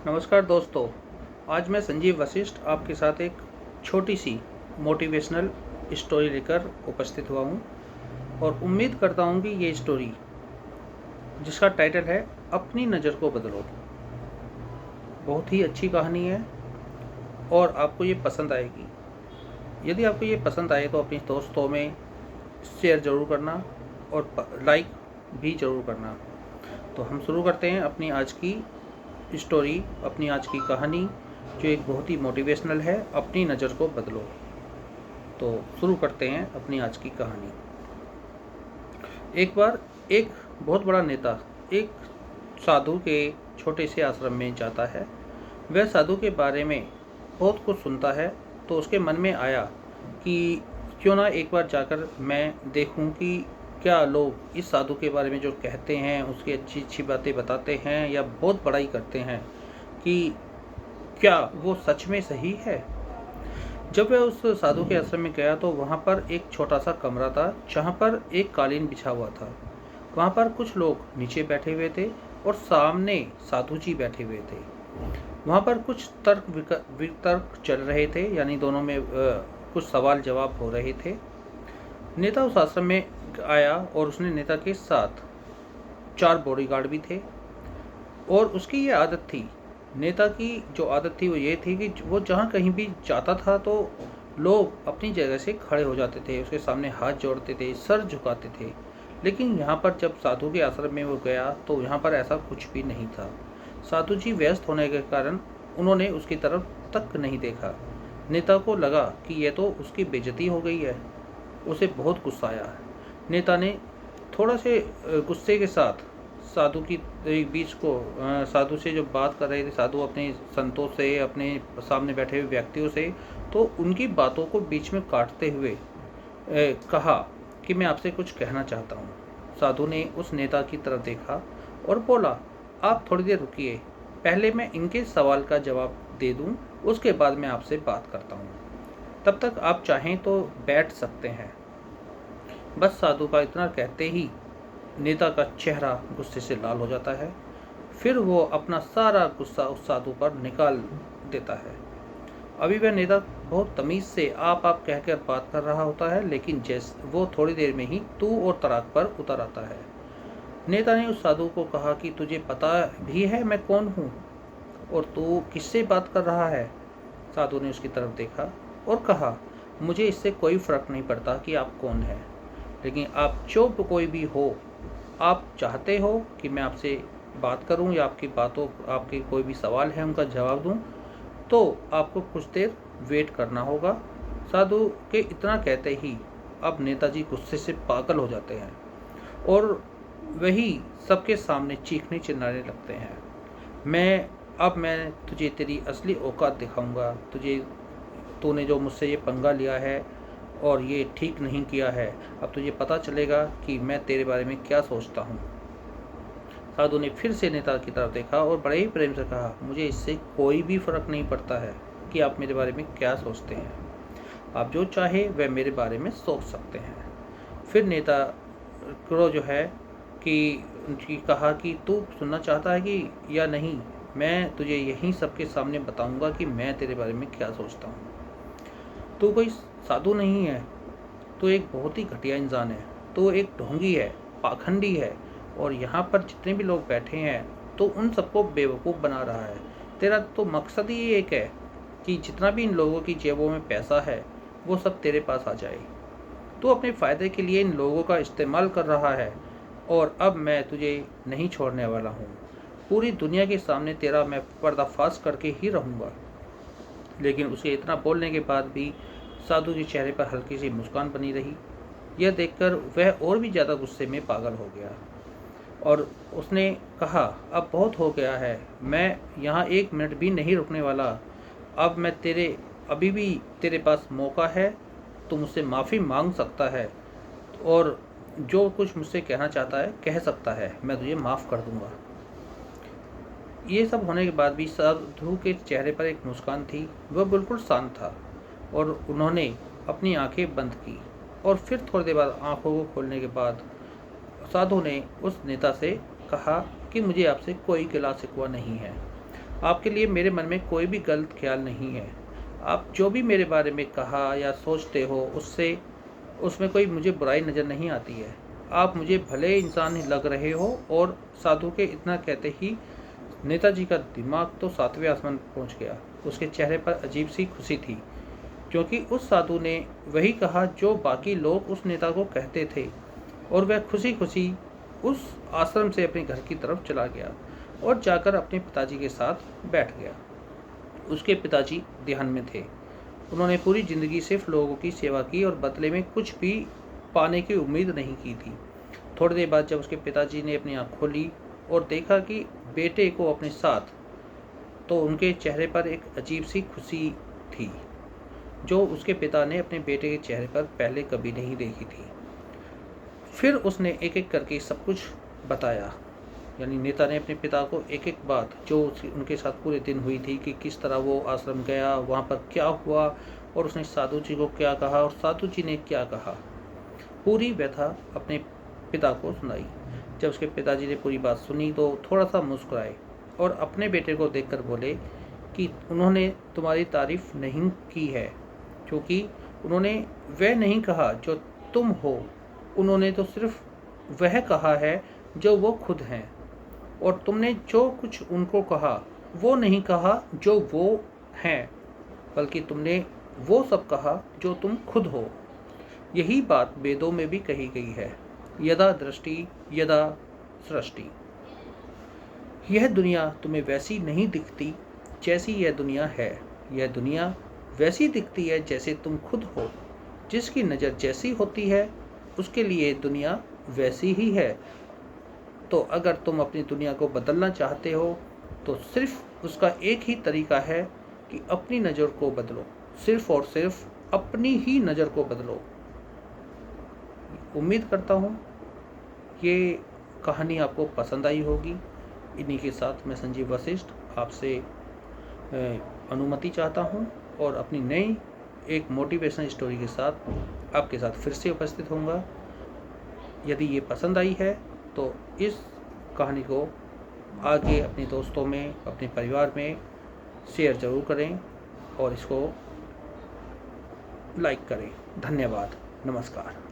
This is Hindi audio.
नमस्कार दोस्तों। आज मैं संजीव वशिष्ठ आपके साथ एक छोटी सी मोटिवेशनल स्टोरी लेकर उपस्थित हुआ हूँ और उम्मीद करता हूँ कि ये स्टोरी, जिसका टाइटल है अपनी नज़र को बदलो, बहुत ही अच्छी कहानी है और आपको ये पसंद आएगी। यदि आपको ये पसंद आए तो अपने दोस्तों में शेयर ज़रूर करना और लाइक भी ज़रूर करना। तो हम शुरू करते हैं अपनी आज की स्टोरी, अपनी आज की कहानी, जो एक बहुत ही मोटिवेशनल है, अपनी नज़र को बदलो। तो शुरू करते हैं अपनी आज की कहानी। एक बार एक बहुत बड़ा नेता एक साधु के छोटे से आश्रम में जाता है। वह साधु के बारे में बहुत कुछ सुनता है, तो उसके मन में आया कि क्यों ना एक बार जाकर मैं देखूं कि क्या लोग इस साधु के बारे में जो कहते हैं, उसकी अच्छी अच्छी बातें बताते हैं या बहुत बड़ाई करते हैं, कि क्या वो सच में सही है। जब वह उस साधु के आश्रम में गया तो वहाँ पर एक छोटा सा कमरा था, जहाँ पर एक कालीन बिछा हुआ था। वहाँ पर कुछ लोग नीचे बैठे हुए थे और सामने साधु जी बैठे हुए थे। वहाँ पर कुछ तर्क वितर्क चल रहे थे, यानी दोनों में कुछ सवाल जवाब हो रहे थे। नेता उस आश्रम में आया और उसने नेता के साथ 4 बॉडीगार्ड भी थे और उसकी ये आदत थी। नेता की जो आदत थी वो ये थी कि वो जहाँ कहीं भी जाता था तो लोग अपनी जगह से खड़े हो जाते थे, उसके सामने हाथ जोड़ते थे, सर झुकाते थे। लेकिन यहाँ पर जब साधु के आश्रम में वो गया तो यहाँ पर ऐसा कुछ भी नहीं था। साधु जी व्यस्त होने के कारण उन्होंने उसकी तरफ तक नहीं देखा। नेता को लगा कि यह तो उसकी बेइज्जती हो गई है। उसे बहुत गुस्सा आया। नेता ने थोड़ा से गुस्से के साथ साधु की बीच को साधु से जो बात कर रहे थे, साधु अपने संतों से, अपने सामने बैठे हुए व्यक्तियों से, तो उनकी बातों को बीच में काटते हुए कहा कि मैं आपसे कुछ कहना चाहता हूँ। साधु ने उस नेता की तरफ देखा और बोला, आप थोड़ी देर रुकिए, पहले मैं इनके सवाल का जवाब दे दूँ, उसके बाद मैं आपसे बात करता हूँ। तब तक आप चाहें तो बैठ सकते हैं। बस साधु का इतना कहते ही नेता का चेहरा गुस्से से लाल हो जाता है। फिर वो अपना सारा गुस्सा उस साधु पर निकाल देता है। अभी वह नेता बहुत तमीज़ से आप कहकर बात कर रहा होता है, लेकिन जैसे वो थोड़ी देर में ही तू और तड़ाक पर उतर आता है। नेता ने उस साधु को कहा कि तुझे पता भी है मैं कौन हूँ और तू किससे बात कर रहा है। साधु ने उसकी तरफ देखा और कहा, मुझे इससे कोई फ़र्क नहीं पड़ता कि आप कौन हैं, लेकिन आप जो कोई भी हो, आप चाहते हो कि मैं आपसे बात करूं या आपके कोई भी सवाल है उनका जवाब दूं, तो आपको कुछ देर वेट करना होगा। साधु के इतना कहते ही अब नेताजी गुस्से से पागल हो जाते हैं और वही सबके सामने चीखने चिल्लाने लगते हैं। मैं तुझे तेरी असली औकात दिखाऊंगा। तूने जो मुझसे ये पंगा लिया है और ये ठीक नहीं किया है, अब तुझे पता चलेगा कि मैं तेरे बारे में क्या सोचता हूँ। साधु ने फिर से नेता की तरफ देखा और बड़े ही प्रेम से कहा, मुझे इससे कोई भी फर्क नहीं पड़ता है कि आप मेरे बारे में क्या सोचते हैं। आप जो चाहे वह मेरे बारे में सोच सकते हैं। फिर नेता को जो है कि उनकी कहा कि तू सुनना चाहता है कि या नहीं, मैं तुझे यहीं सबके सामने बताऊंगा कि मैं तेरे बारे में क्या सोचता हूँ। तू कोई साधु नहीं है, तो एक बहुत ही घटिया इंसान है, तो एक ढोंगी है, पाखंडी है, और यहाँ पर जितने भी लोग बैठे हैं तो उन सबको बेवकूफ़ बना रहा है। तेरा तो मकसद ही एक है कि जितना भी इन लोगों की जेबों में पैसा है वो सब तेरे पास आ जाए। तू अपने फ़ायदे के लिए इन लोगों का इस्तेमाल कर रहा है और अब मैं तुझे नहीं छोड़ने वाला हूँ। पूरी दुनिया के सामने तेरा मैं पर्दाफाश करके ही रहूँगा। लेकिन उसे इतना बोलने के बाद भी साधु के चेहरे पर हल्की सी मुस्कान बनी रही। यह देखकर वह और भी ज़्यादा गुस्से में पागल हो गया और उसने कहा, अब बहुत हो गया है, मैं यहाँ 1 मिनट भी नहीं रुकने वाला। अभी भी तेरे पास मौका है, तू मुझसे माफ़ी मांग सकता है और जो कुछ मुझसे कहना चाहता है कह सकता है, मैं तुझे माफ़ कर दूँगा। ये सब होने के बाद भी साधु के चेहरे पर एक मुस्कान थी। वह बिल्कुल शांत था और उन्होंने अपनी आंखें बंद की और फिर थोड़ी देर बाद आंखों को खोलने के बाद साधु ने उस नेता से कहा कि मुझे आपसे कोई गिला शिकवा नहीं है। आपके लिए मेरे मन में कोई भी गलत ख्याल नहीं है। आप जो भी मेरे बारे में कहा या सोचते हो उसमें कोई मुझे बुराई नज़र नहीं आती है। आप मुझे भले इंसान लग रहे हो। और साधु के इतना कहते ही नेताजी का दिमाग तो 7वें आसमान पहुंच गया। उसके चेहरे पर अजीब सी खुशी थी, क्योंकि उस साधु ने वही कहा जो बाकी लोग उस नेता को कहते थे। और वह खुशी खुशी उस आश्रम से अपने घर की तरफ चला गया और जाकर अपने पिताजी के साथ बैठ गया। उसके पिताजी ध्यान में थे। उन्होंने पूरी ज़िंदगी सिर्फ लोगों की सेवा की और बदले में कुछ भी पाने की उम्मीद नहीं की थी। थोड़ी देर बाद जब उसके पिताजी ने अपनी आँख खोली और देखा कि बेटे को अपने साथ, तो उनके चेहरे पर एक अजीब सी खुशी थी जो उसके पिता ने अपने बेटे के चेहरे पर पहले कभी नहीं देखी थी। फिर उसने एक एक करके सब कुछ बताया। यानी नेता ने अपने पिता को एक एक बात जो उनके साथ पूरे दिन हुई थी कि किस तरह वो आश्रम गया, वहाँ पर क्या हुआ और उसने साधु जी को क्या कहा और साधु जी ने क्या कहा, पूरी व्यथा अपने पिता को सुनाई। जब उसके पिताजी ने पूरी बात सुनी तो थोड़ा सा मुस्कुराए और अपने बेटे को देखकर बोले कि उन्होंने तुम्हारी तारीफ नहीं की है, क्योंकि उन्होंने वह नहीं कहा जो तुम हो, उन्होंने तो सिर्फ वह कहा है जो वो खुद हैं। और तुमने जो कुछ उनको कहा वो नहीं कहा जो वो हैं, बल्कि तुमने वो सब कहा जो तुम खुद हो। यही बात वेदों में भी कही गई है, यदा दृष्टि यदा सृष्टि। यह दुनिया तुम्हें वैसी नहीं दिखती जैसी यह दुनिया है। यह दुनिया वैसी दिखती है जैसे तुम खुद हो। जिसकी नज़र जैसी होती है उसके लिए दुनिया वैसी ही है। तो अगर तुम अपनी दुनिया को बदलना चाहते हो तो सिर्फ उसका एक ही तरीका है कि अपनी नज़र को बदलो, सिर्फ और सिर्फ अपनी ही नज़र को बदलो। उम्मीद करता हूँ ये कहानी आपको पसंद आई होगी। इन्हीं के साथ मैं संजीव वशिष्ठ आपसे अनुमति चाहता हूँ और अपनी नई एक मोटिवेशनल स्टोरी के साथ आपके साथ फिर से उपस्थित होऊंगा। यदि ये पसंद आई है तो इस कहानी को आगे अपने दोस्तों में, अपने परिवार में शेयर ज़रूर करें और इसको लाइक करें। धन्यवाद। नमस्कार।